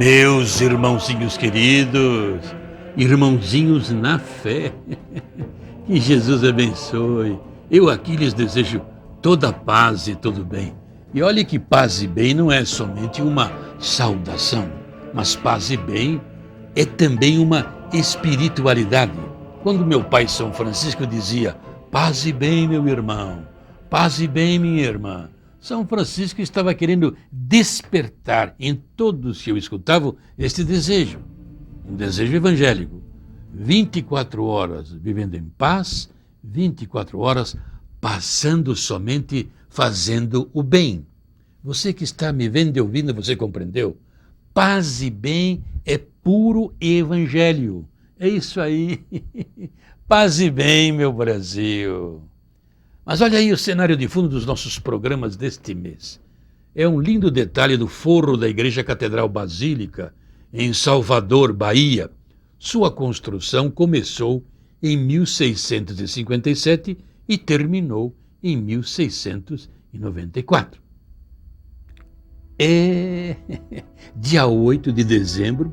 Meus irmãozinhos queridos, irmãozinhos na fé, que Jesus abençoe. Eu aqui lhes desejo toda paz e todo bem. E olhe que paz e bem não é somente uma saudação, mas paz e bem é também uma espiritualidade. Quando meu pai São Francisco dizia: paz e bem, meu irmão, paz e bem, minha irmã, São Francisco estava querendo despertar em todos que eu escutava este desejo, um desejo evangélico. 24 horas vivendo em paz, 24 horas passando somente fazendo o bem. Você que está me vendo e ouvindo, você compreendeu? Paz e bem é puro evangelho. É isso aí. Paz e bem, meu Brasil. Mas olha aí o cenário de fundo dos nossos programas deste mês. É um lindo detalhe do forro da Igreja Catedral Basílica, em Salvador, Bahia. Sua construção começou em 1657 e terminou em 1694. Dia 8 de dezembro,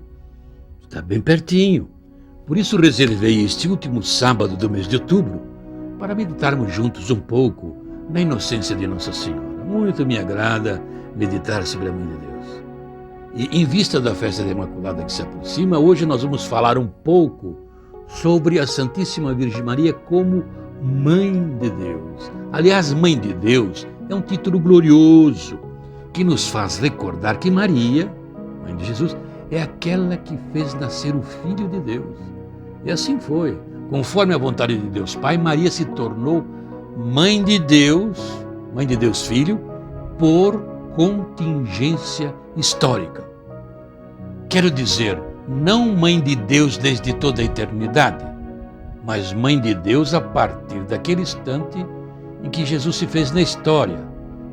está bem pertinho. Por isso reservei este último sábado do mês de outubro para meditarmos juntos um pouco na inocência de Nossa Senhora. Muito me agrada meditar sobre a Mãe de Deus. E em vista da festa da Imaculada que se aproxima, hoje nós vamos falar um pouco sobre a Santíssima Virgem Maria como Mãe de Deus. Aliás, Mãe de Deus é um título glorioso que nos faz recordar que Maria, Mãe de Jesus, é aquela que fez nascer o Filho de Deus. E assim foi. Conforme a vontade de Deus Pai, Maria se tornou Mãe de Deus Filho, por contingência histórica. Quero dizer, não Mãe de Deus desde toda a eternidade, mas Mãe de Deus a partir daquele instante em que Jesus se fez na história,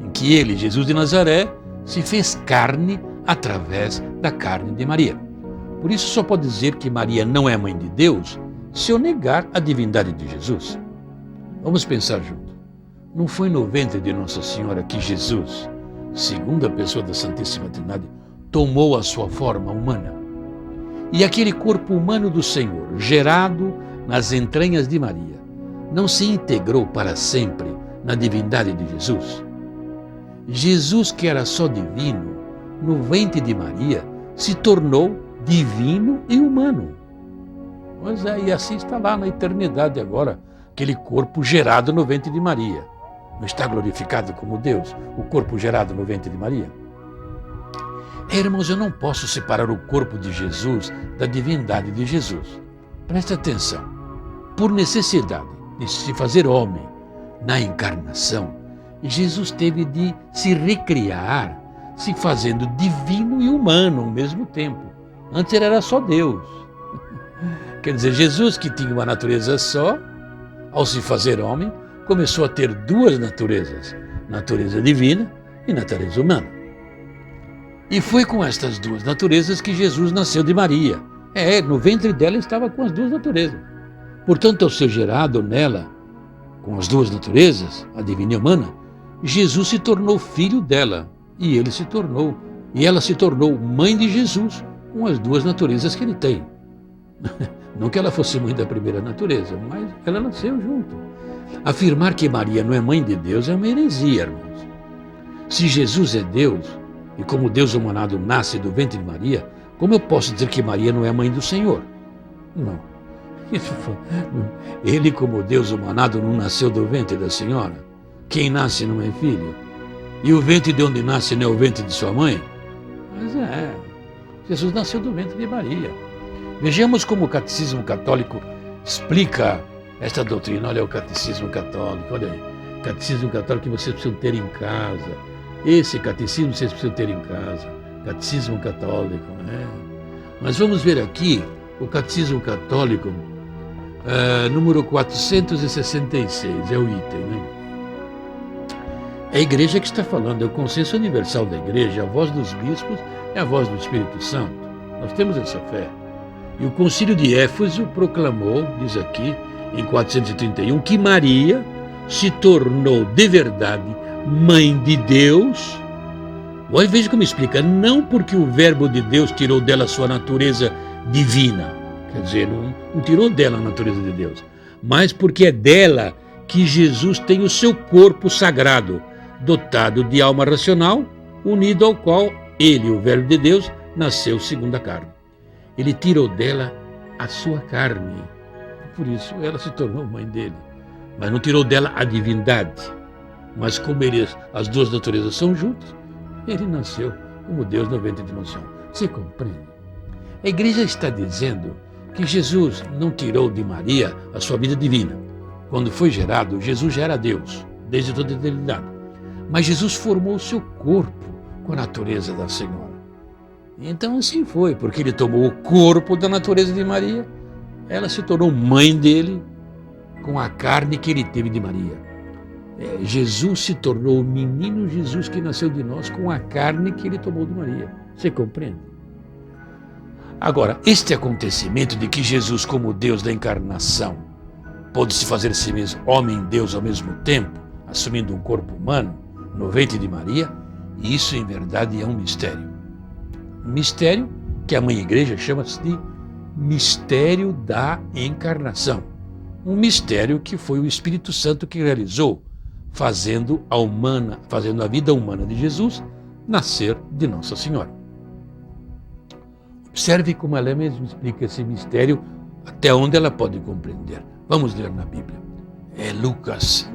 em que ele, Jesus de Nazaré, se fez carne através da carne de Maria. Por isso só pode dizer que Maria não é Mãe de Deus se eu negar a divindade de Jesus. Vamos pensar junto. Não foi no ventre de Nossa Senhora que Jesus, segunda pessoa da Santíssima Trindade, tomou a sua forma humana? E aquele corpo humano do Senhor, gerado nas entranhas de Maria, não se integrou para sempre na divindade de Jesus? Jesus, que era só divino, no ventre de Maria, se tornou divino e humano. Pois é, e assim está lá na eternidade agora, aquele corpo gerado no ventre de Maria. Não está glorificado como Deus, o corpo gerado no ventre de Maria? Irmãos, eu não posso separar o corpo de Jesus da divindade de Jesus. Preste atenção. Por necessidade de se fazer homem na encarnação, Jesus teve de se recriar, se fazendo divino e humano ao mesmo tempo. Antes ele era só Deus. Quer dizer, Jesus, que tinha uma natureza só, ao se fazer homem, começou a ter duas naturezas, natureza divina e natureza humana. E foi com estas duas naturezas que Jesus nasceu de Maria. No ventre dela estava com as duas naturezas. Portanto, ao ser gerado nela, com as duas naturezas, a divina e a humana, Jesus se tornou filho dela, e ela se tornou mãe de Jesus, com as duas naturezas que ele tem. Não que ela fosse mãe da primeira natureza, mas ela nasceu junto. Afirmar que Maria não é mãe de Deus é uma heresia, irmãos. Se Jesus é Deus, e como Deus humanado nasce do ventre de Maria, como eu posso dizer que Maria não é mãe do Senhor? Não. Ele, como Deus humanado, não nasceu do ventre da Senhora? Quem nasce não é filho? E o ventre de onde nasce não é o ventre de sua mãe? Mas Jesus nasceu do ventre de Maria. Vejamos como o Catecismo Católico explica esta doutrina. Olha o Catecismo Católico, olha aí. Catecismo Católico que vocês precisam ter em casa. Esse catecismo vocês precisam ter em casa. Catecismo Católico, né? Mas vamos ver aqui o Catecismo Católico, número 466, é o item, né? É a Igreja que está falando, é o consenso universal da Igreja, a voz dos bispos é a voz do Espírito Santo. Nós temos essa fé. E o Concílio de Éfeso proclamou, diz aqui, em 431, que Maria se tornou de verdade Mãe de Deus Olha, veja como explica. Não porque o verbo de Deus tirou dela a sua natureza divina, quer dizer, não tirou dela a natureza de Deus, mas porque é dela que Jesus tem o seu corpo sagrado, dotado de alma racional, unido ao qual ele, o verbo de Deus, nasceu segundo a carne. Ele tirou dela a sua carne, por isso ela se tornou mãe dele, mas não tirou dela a divindade. Mas como as duas naturezas são juntas, ele nasceu como Deus no ventre de uma só. Você compreende? A igreja está dizendo que Jesus não tirou de Maria a sua vida divina. Quando foi gerado, Jesus já era Deus, desde toda a eternidade. Mas Jesus formou o seu corpo com a natureza da Senhora. Então assim foi, porque ele tomou o corpo da natureza de Maria, ela se tornou mãe dele com a carne que ele teve de Maria. Jesus se tornou o menino Jesus que nasceu de nós com a carne que ele tomou de Maria. Você compreende? Agora, este acontecimento de que Jesus, como Deus da encarnação, pôde se fazer si mesmo homem e Deus ao mesmo tempo, assumindo um corpo humano no ventre de Maria, isso em verdade é um mistério. Um mistério que a Mãe Igreja chama-se de mistério da encarnação. Um mistério que foi o Espírito Santo que realizou, fazendo a vida humana de Jesus nascer de Nossa Senhora. Observe como ela mesma explica esse mistério, até onde ela pode compreender. Vamos ler na Bíblia. É Lucas,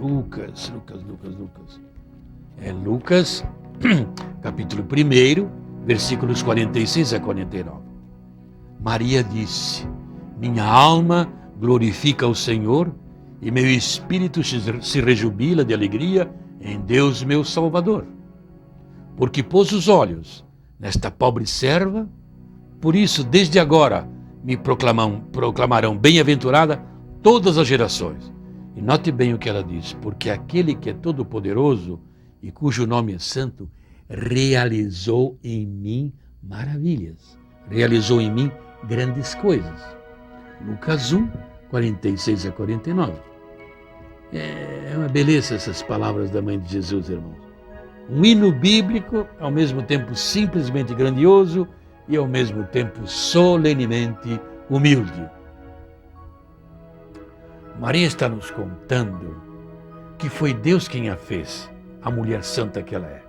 capítulo 1, versículos 46 a 49. Maria disse: minha alma glorifica o Senhor, e meu espírito se rejubila de alegria em Deus meu Salvador, porque pôs os olhos nesta pobre serva. Por isso, desde agora, me proclamarão bem-aventurada todas as gerações. E note bem o que ela diz: porque aquele que é todo-poderoso e cujo nome é santo, realizou em mim maravilhas, realizou em mim grandes coisas. Lucas 1, 46 a 49. É uma beleza essas palavras da Mãe de Jesus, irmãos. Um hino bíblico, ao mesmo tempo simplesmente grandioso e ao mesmo tempo solenemente humilde. Maria está nos contando que foi Deus quem a fez, a mulher santa que ela é.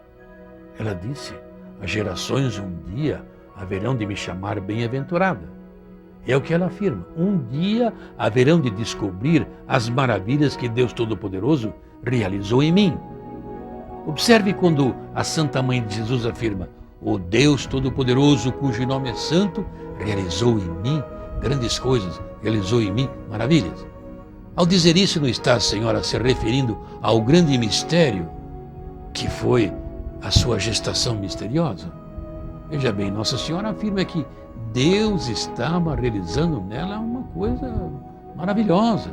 Ela disse: as gerações um dia haverão de me chamar bem-aventurada. É o que ela afirma. Um dia haverão de descobrir as maravilhas que Deus Todo-Poderoso realizou em mim. Observe quando a Santa Mãe de Jesus afirma: o Deus Todo-Poderoso, cujo nome é santo, realizou em mim grandes coisas, realizou em mim maravilhas. Ao dizer isso, não está a Senhora se referindo ao grande mistério que foi a sua gestação misteriosa? Veja bem, Nossa Senhora afirma que Deus estava realizando nela uma coisa maravilhosa,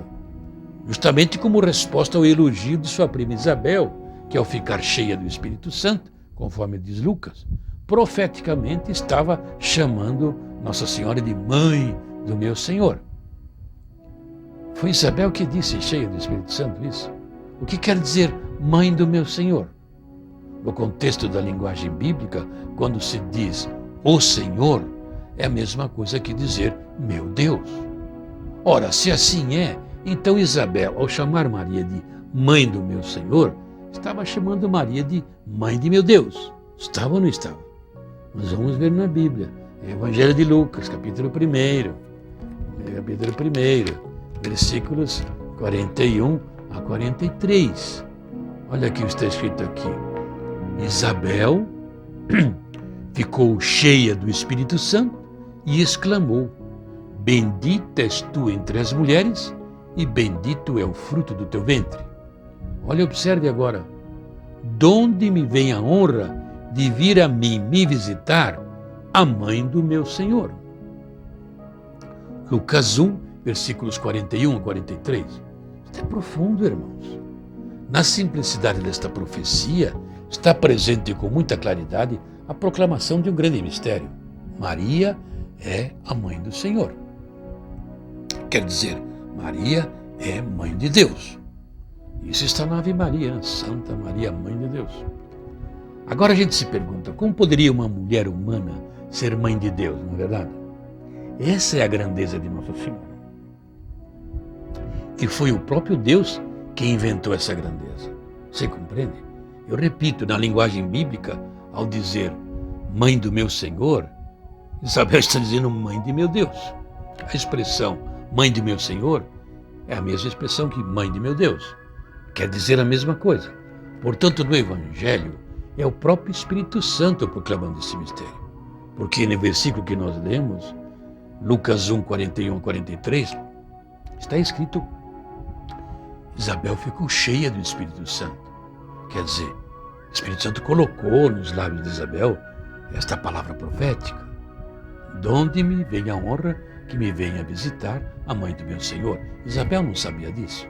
justamente como resposta ao elogio de sua prima Isabel, que ao ficar cheia do Espírito Santo, conforme diz Lucas, profeticamente estava chamando Nossa Senhora de mãe do meu Senhor. Foi Isabel que disse, cheia do Espírito Santo, isso. O que quer dizer mãe do meu Senhor? No contexto da linguagem bíblica, quando se diz o Senhor, é a mesma coisa que dizer meu Deus. Ora, se assim é, então Isabel, ao chamar Maria de mãe do meu Senhor, estava chamando Maria de mãe de meu Deus. Estava ou não estava? Nós vamos ver na Bíblia. Evangelho de Lucas, capítulo 1, versículos 41 a 43. Olha aqui o que está escrito aqui. Isabel ficou cheia do Espírito Santo e exclamou: bendita és tu entre as mulheres e bendito é o fruto do teu ventre. Olha, observe agora. De onde me vem a honra de vir a mim me visitar a mãe do meu Senhor? Lucas 1, versículos 41 a 43. Isto é profundo, irmãos. Na simplicidade desta profecia está presente com muita claridade a proclamação de um grande mistério. Maria é a mãe do Senhor. Quer dizer, Maria é mãe de Deus. Isso está na Ave Maria, Santa Maria, Mãe de Deus. Agora a gente se pergunta, como poderia uma mulher humana ser mãe de Deus, não é verdade? Essa é a grandeza de Nossa Senhora. E foi o próprio Deus que inventou essa grandeza. Você compreende? Eu repito, na linguagem bíblica, ao dizer mãe do meu Senhor, Isabel está dizendo mãe de meu Deus. A expressão mãe de meu Senhor é a mesma expressão que mãe de meu Deus. Quer dizer a mesma coisa. Portanto, no Evangelho, é o próprio Espírito Santo proclamando esse mistério. Porque no versículo que nós lemos, Lucas 1, 41 a 43, está escrito: Isabel ficou cheia do Espírito Santo. Quer dizer, o Espírito Santo colocou nos lábios de Isabel esta palavra profética: donde me vem a honra que me venha visitar a mãe do meu Senhor. Isabel não sabia disso.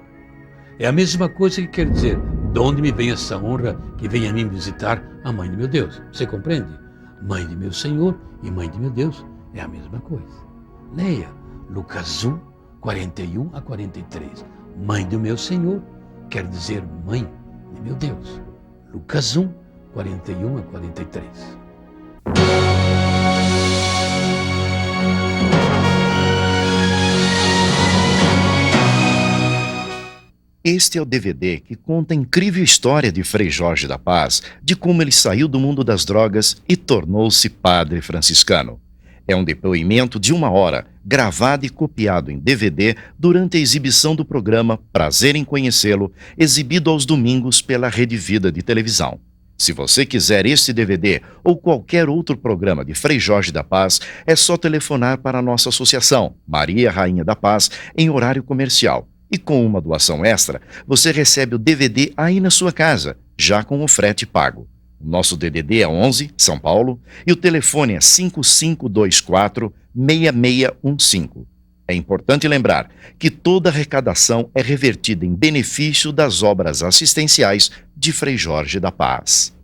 É a mesma coisa que quer dizer: donde me vem essa honra que venha a mim visitar a mãe de meu Deus. Você compreende? Mãe de meu Senhor e mãe de meu Deus é a mesma coisa. Leia Lucas 1, 41 a 43. Mãe do meu Senhor quer dizer mãe de meu Deus. Lucas 1, 41 a 43. Este é o DVD que conta a incrível história de Frei Jorge da Paz, de como ele saiu do mundo das drogas e tornou-se padre franciscano. É um depoimento de 1 hora, gravado e copiado em DVD durante a exibição do programa Prazer em Conhecê-lo, exibido aos domingos pela Rede Vida de televisão. Se você quiser este DVD ou qualquer outro programa de Frei Jorge da Paz, é só telefonar para a nossa associação, Maria Rainha da Paz, em horário comercial. E com uma doação extra, você recebe o DVD aí na sua casa, já com o frete pago. O nosso DDD é 11, São Paulo, e o telefone é 5524-6615. É importante lembrar que toda arrecadação é revertida em benefício das obras assistenciais de Frei Jorge da Paz.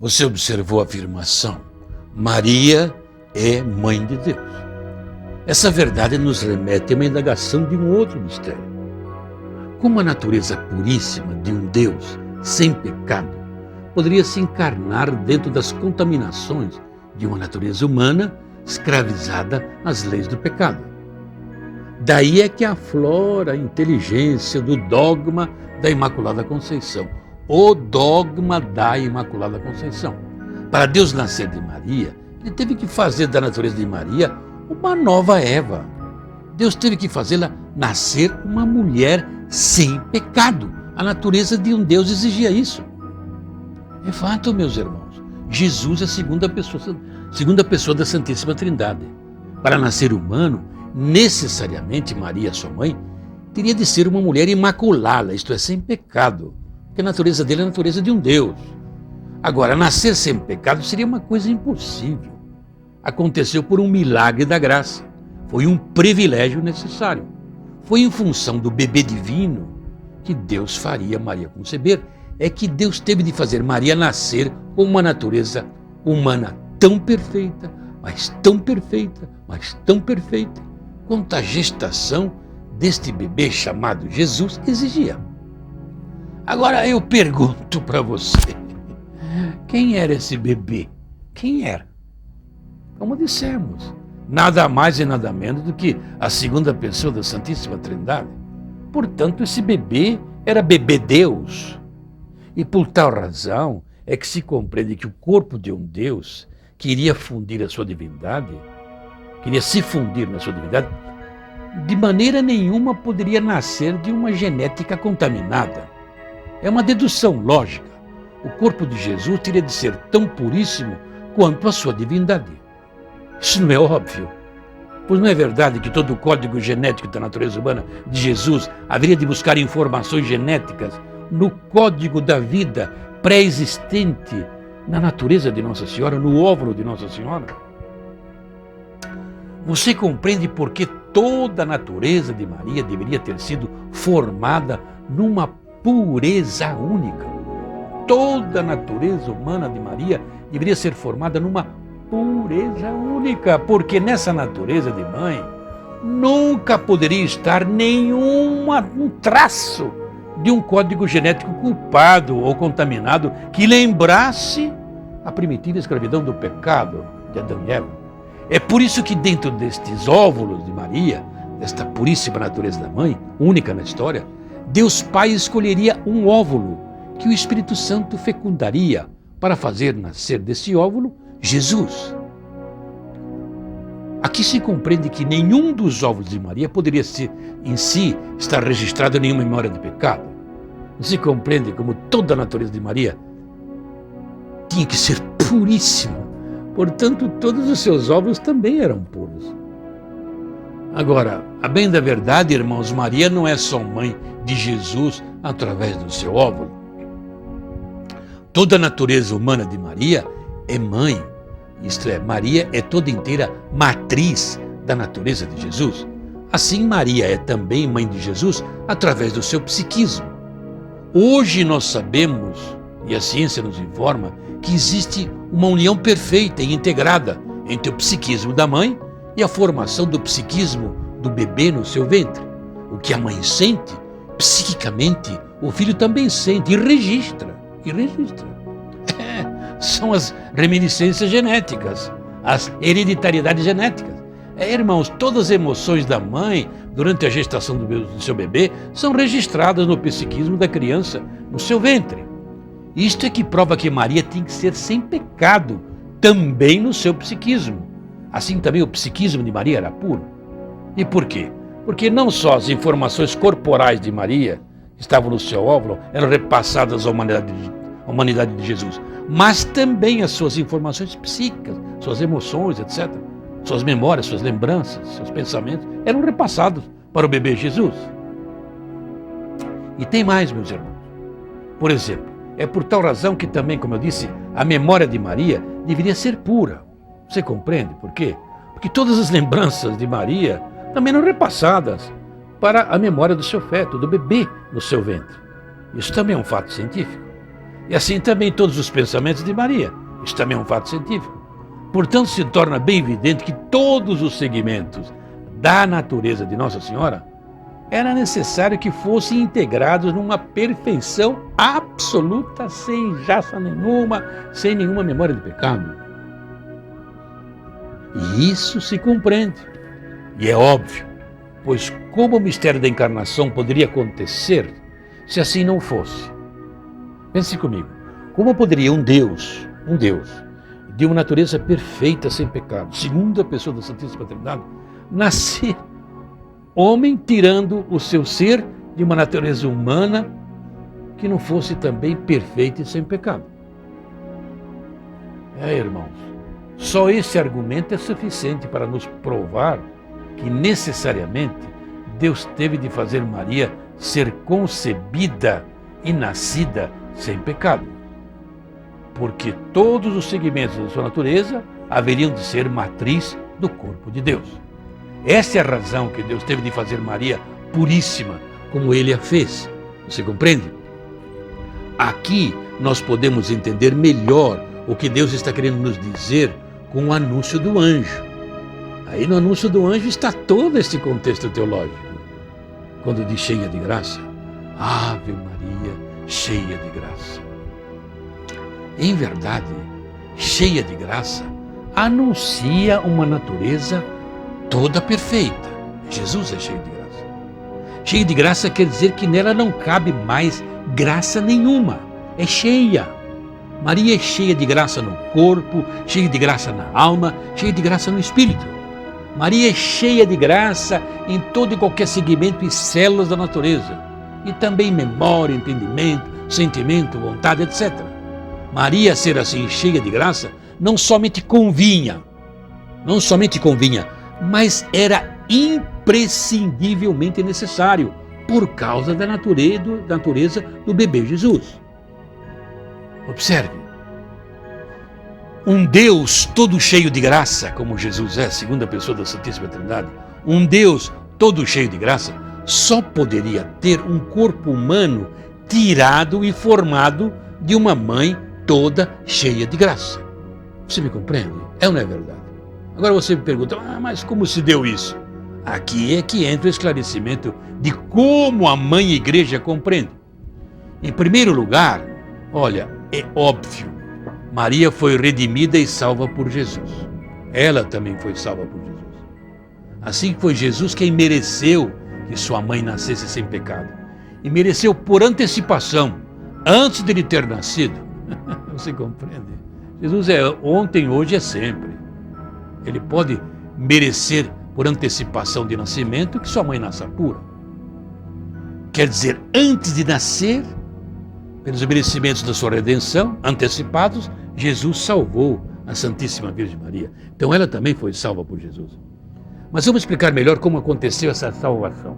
Você observou a afirmação: Maria é mãe de Deus. Essa verdade nos remete a uma indagação de um outro mistério. Como a natureza puríssima de um Deus sem pecado poderia se encarnar dentro das contaminações de uma natureza humana escravizada às leis do pecado? Daí é que aflora a inteligência do dogma da Imaculada Conceição. O dogma da Imaculada Conceição. Para Deus nascer de Maria, ele teve que fazer da natureza de Maria uma nova Eva. Deus teve que fazê-la nascer uma mulher sem pecado. A natureza de um Deus exigia isso. É fato, meus irmãos. Jesus é a segunda pessoa da Santíssima Trindade. Para nascer humano, necessariamente Maria, sua mãe, teria de ser uma mulher imaculada, isto é, sem pecado. Porque a natureza dele é a natureza de um Deus. Agora, nascer sem pecado seria uma coisa impossível. Aconteceu por um milagre da graça. Foi um privilégio necessário. Foi em função do bebê divino que Deus faria Maria conceber. É que Deus teve de fazer Maria nascer com uma natureza humana tão perfeita, mas tão perfeita, mas tão perfeita, quanto a gestação deste bebê chamado Jesus exigia. Agora eu pergunto para você, quem era esse bebê? Quem era? Como dissemos, nada mais e nada menos do que a segunda pessoa da Santíssima Trindade. Portanto, esse bebê era bebê Deus. E por tal razão é que se compreende que o corpo de um Deus queria fundir a sua divindade, queria se fundir na sua divindade, de maneira nenhuma poderia nascer de uma genética contaminada. É uma dedução lógica. O corpo de Jesus teria de ser tão puríssimo quanto a sua divindade. Isso não é óbvio? Pois não é verdade que todo o código genético da natureza humana de Jesus haveria de buscar informações genéticas no código da vida pré-existente na natureza de Nossa Senhora, no óvulo de Nossa Senhora? Você compreende por que toda a natureza de Maria deveria ter sido formada numa pureza única? Toda a natureza humana de Maria deveria ser formada numa pureza única, porque nessa natureza de mãe nunca poderia estar um traço de um código genético culpado ou contaminado que lembrasse a primitiva escravidão do pecado de Adão e Eva. É por isso que dentro destes óvulos de Maria, desta puríssima natureza da mãe, única na história, Deus Pai escolheria um óvulo que o Espírito Santo fecundaria para fazer nascer desse óvulo Jesus. Aqui se compreende que nenhum dos óvulos de Maria poderia em si estar registrado em nenhuma memória de pecado. Não se compreende como toda a natureza de Maria tinha que ser puríssima. Portanto, todos os seus óvulos também eram puros. Agora, a bem da verdade, irmãos, Maria não é só mãe de Jesus através do seu óvulo. Toda a natureza humana de Maria é mãe, isto é, Maria é toda inteira matriz da natureza de Jesus. Assim, Maria é também mãe de Jesus através do seu psiquismo. Hoje nós sabemos, e a ciência nos informa, que existe uma união perfeita e integrada entre o psiquismo da mãe e a formação do psiquismo do bebê no seu ventre. O que a mãe sente, psiquicamente, o filho também sente e registra. São as reminiscências genéticas, as hereditariedades genéticas. Irmãos, todas as emoções da mãe durante a gestação do seu bebê são registradas no psiquismo da criança no seu ventre. Isto é que prova que Maria tem que ser sem pecado, também no seu psiquismo. Assim também o psiquismo de Maria era puro. E por quê? Porque não só as informações corporais de Maria que estavam no seu óvulo eram repassadas à humanidade de Jesus, mas também as suas informações psíquicas, suas emoções, etc., suas memórias, suas lembranças, seus pensamentos, eram repassados para o bebê Jesus. E tem mais, meus irmãos. Por exemplo, é por tal razão que também, como eu disse, a memória de Maria deveria ser pura. Você compreende por quê? Porque todas as lembranças de Maria também eram repassadas para a memória do seu feto, do bebê no seu ventre. Isso também é um fato científico. E assim também todos os pensamentos de Maria. Isso também é um fato científico. Portanto, se torna bem evidente que todos os segmentos da natureza de Nossa Senhora era necessário que fossem integrados numa perfeição absoluta, sem jaça nenhuma, sem nenhuma memória de pecado. E isso se compreende. E é óbvio, pois como o mistério da encarnação poderia acontecer se assim não fosse? Pense comigo, como poderia um Deus de uma natureza perfeita, sem pecado, segunda pessoa da Santíssima Trindade, nascer homem tirando o seu ser de uma natureza humana que não fosse também perfeita e sem pecado? Irmãos, só esse argumento é suficiente para nos provar que necessariamente Deus teve de fazer Maria ser concebida e nascida sem pecado, porque todos os segmentos da sua natureza haveriam de ser matriz do corpo de Deus. Essa é a razão que Deus teve de fazer Maria puríssima, como Ele a fez. Você compreende? Aqui nós podemos entender melhor o que Deus está querendo nos dizer com o anúncio do anjo. Aí no anúncio do anjo está todo esse contexto teológico. Quando diz cheia de graça, Ave Maria, cheia de graça. Em verdade, cheia de graça anuncia uma natureza toda perfeita. Jesus é cheio de graça. Cheio de graça quer dizer que nela não cabe mais graça nenhuma. É cheia. Maria é cheia de graça no corpo, cheia de graça na alma, cheia de graça no espírito. Maria é cheia de graça em todo e qualquer segmento e células da natureza. E também memória, entendimento, sentimento, vontade, etc. Maria ser assim cheia de graça não somente convinha, mas era imprescindivelmente necessário por causa da natureza do bebê Jesus. Observe, um Deus todo cheio de graça, como Jesus é, segunda pessoa da Santíssima Trindade, um Deus todo cheio de graça, só poderia ter um corpo humano tirado e formado de uma mãe toda cheia de graça. Você me compreende? É ou não é verdade? Agora você me pergunta, mas como se deu isso? Aqui é que entra o esclarecimento de como a Mãe Igreja compreende. Em primeiro lugar, olha, é óbvio, Maria foi redimida e salva por Jesus. Ela também foi salva por Jesus. Assim foi Jesus quem mereceu que sua mãe nascesse sem pecado. E mereceu por antecipação, antes de ele ter nascido. Você compreende? Jesus é ontem, hoje é sempre. Ele pode merecer por antecipação de nascimento que sua mãe nasça pura. Quer dizer, antes de nascer, pelos merecimentos da sua redenção, antecipados, Jesus salvou a Santíssima Virgem Maria. Então ela também foi salva por Jesus. Mas vamos explicar melhor como aconteceu essa salvação.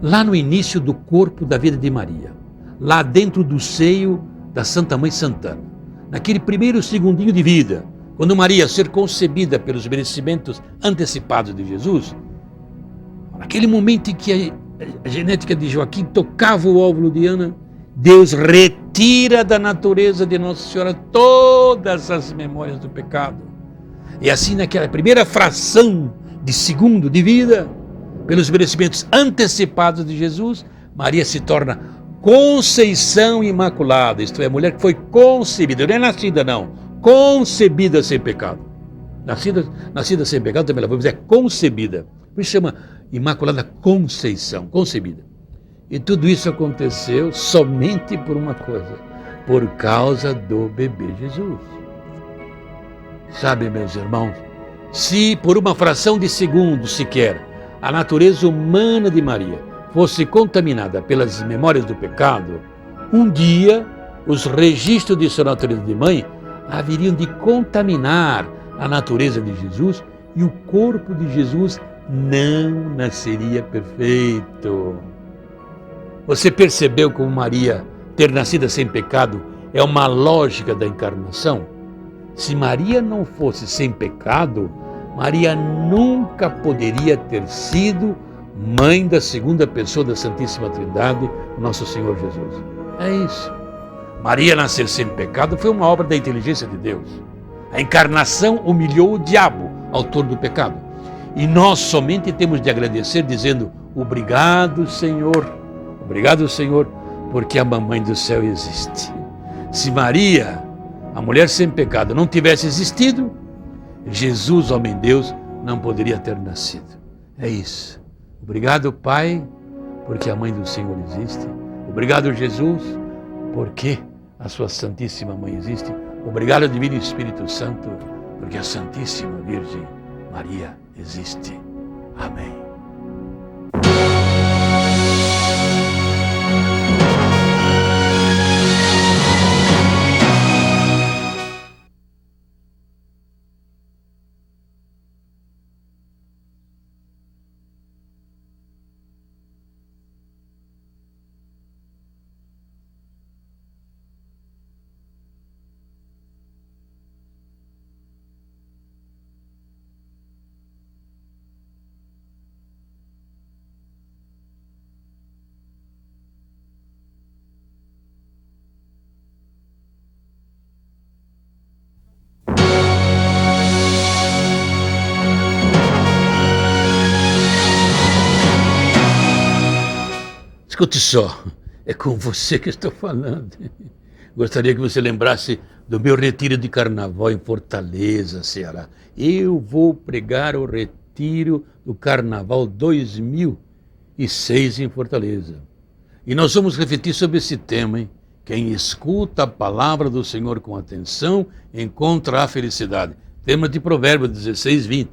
Lá no início do corpo da vida de Maria, lá dentro do seio da Santa Mãe Santana, naquele primeiro segundinho de vida, quando Maria ser concebida pelos merecimentos antecipados de Jesus, naquele momento em que a genética de Joaquim tocava o óvulo de Ana, Deus retira da natureza de Nossa Senhora todas as memórias do pecado. E assim, naquela primeira fração de segundo de vida, pelos merecimentos antecipados de Jesus, Maria se torna conceição imaculada, isto é, a mulher que foi concebida, não é nascida não, concebida sem pecado. Nascida sem pecado também, ela é concebida, por isso chama Imaculada Conceição, concebida. E tudo isso aconteceu somente por uma coisa, por causa do bebê Jesus. Sabe, meus irmãos, se por uma fração de segundo sequer a natureza humana de Maria fosse contaminada pelas memórias do pecado, um dia os registros de sua natureza de mãe haveriam de contaminar a natureza de Jesus e o corpo de Jesus não nasceria perfeito. Você percebeu como Maria ter nascido sem pecado é uma lógica da encarnação? Se Maria não fosse sem pecado, Maria nunca poderia ter sido mãe da segunda pessoa da Santíssima Trindade, nosso Senhor Jesus. É isso. Maria nascer sem pecado foi uma obra da inteligência de Deus. A encarnação humilhou o diabo, autor do pecado. E nós somente temos de agradecer dizendo, obrigado, Senhor, porque a mamãe do céu existe. Se Maria, a mulher sem pecado, não tivesse existido, Jesus, homem Deus, não poderia ter nascido. É isso. Obrigado, Pai, porque a mãe do Senhor existe. Obrigado, Jesus, porque a sua Santíssima Mãe existe. Obrigado, Divino Espírito Santo, porque a Santíssima Virgem Maria existe. Amém. Escute só, é com você que estou falando. Gostaria que você lembrasse do meu retiro de carnaval em Fortaleza, Ceará. Eu vou pregar o retiro do carnaval 2006 em Fortaleza. E nós vamos refletir sobre esse tema, hein? Quem escuta a palavra do Senhor com atenção encontra a felicidade. Tema de Provérbios 16, 20.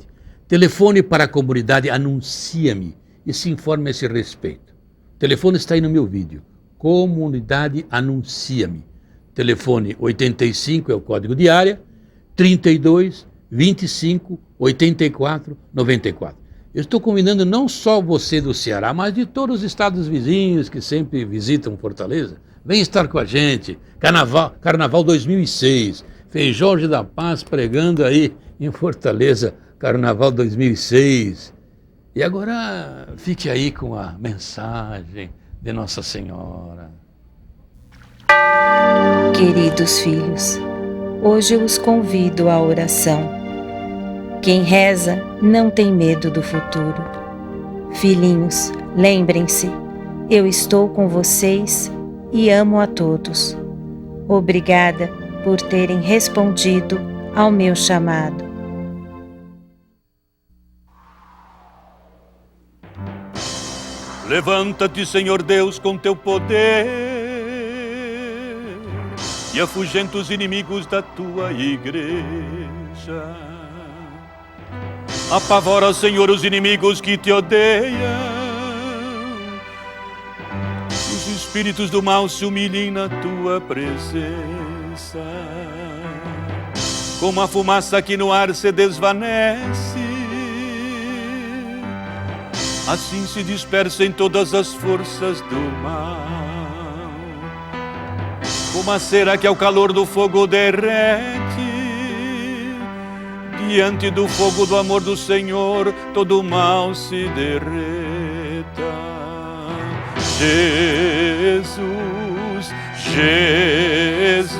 Telefone para a comunidade, anuncia-me e se informe a esse respeito. O telefone está aí no meu vídeo. Comunidade, anuncia-me. Telefone 85 é o código de área, 32 25 84 94. Eu estou convidando não só você do Ceará, mas de todos os estados vizinhos que sempre visitam Fortaleza. Vem estar com a gente. Carnaval 2006. Fez Jorge da Paz pregando aí em Fortaleza, Carnaval 2006. E agora fique aí com a mensagem de Nossa Senhora. Queridos filhos, hoje eu os convido à oração. Quem reza não tem medo do futuro. Filhinhos, lembrem-se, eu estou com vocês e amo a todos. Obrigada por terem respondido ao meu chamado. Levanta-te, Senhor Deus, com teu poder e afugenta os inimigos da tua igreja. Apavora, Senhor, os inimigos que te odeiam. Os espíritos do mal se humilhem na tua presença. Como a fumaça que no ar se desvanece, assim se dispersem todas as forças do mal. Como a cera que ao calor do fogo derrete, diante do fogo do amor do Senhor, todo o mal se derreta. Jesus, Jesus,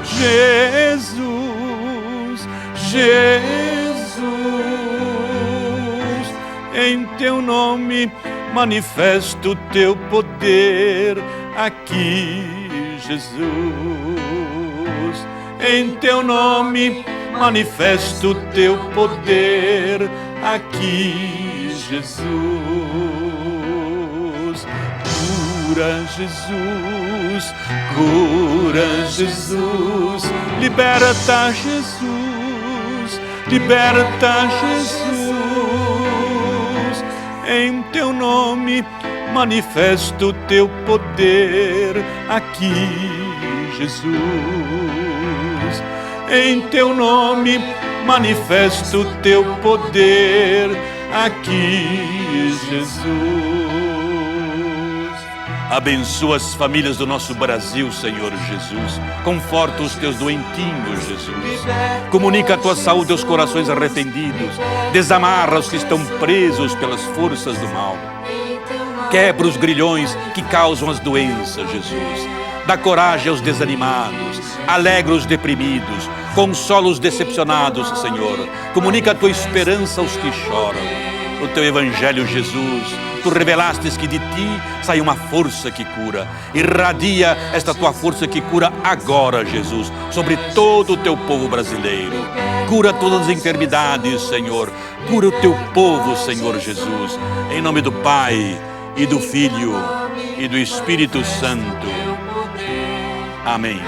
Jesus, Jesus, em teu nome manifesto o teu poder aqui, Jesus. Em teu nome manifesto o teu poder aqui, Jesus. Cura, Jesus, cura, Jesus, liberta, Jesus, liberta, Jesus. Em teu nome manifesto o teu poder aqui, Jesus. Em teu nome manifesto o teu poder aqui, Jesus. Abençoa as famílias do nosso Brasil, Senhor Jesus. Conforta os teus doentinhos, Jesus. Comunica a tua saúde aos corações arrependidos. Desamarra os que estão presos pelas forças do mal. Quebra os grilhões que causam as doenças, Jesus. Dá coragem aos desanimados. Alegra os deprimidos. Consola os decepcionados, Senhor. Comunica a tua esperança aos que choram. O teu evangelho, Jesus, tu revelastes que de ti sai uma força que cura. Irradia esta tua força que cura agora, Jesus, sobre todo o teu povo brasileiro. Cura todas as enfermidades, Senhor. Cura o teu povo, Senhor Jesus. Em nome do Pai, e do Filho, e do Espírito Santo. Amém.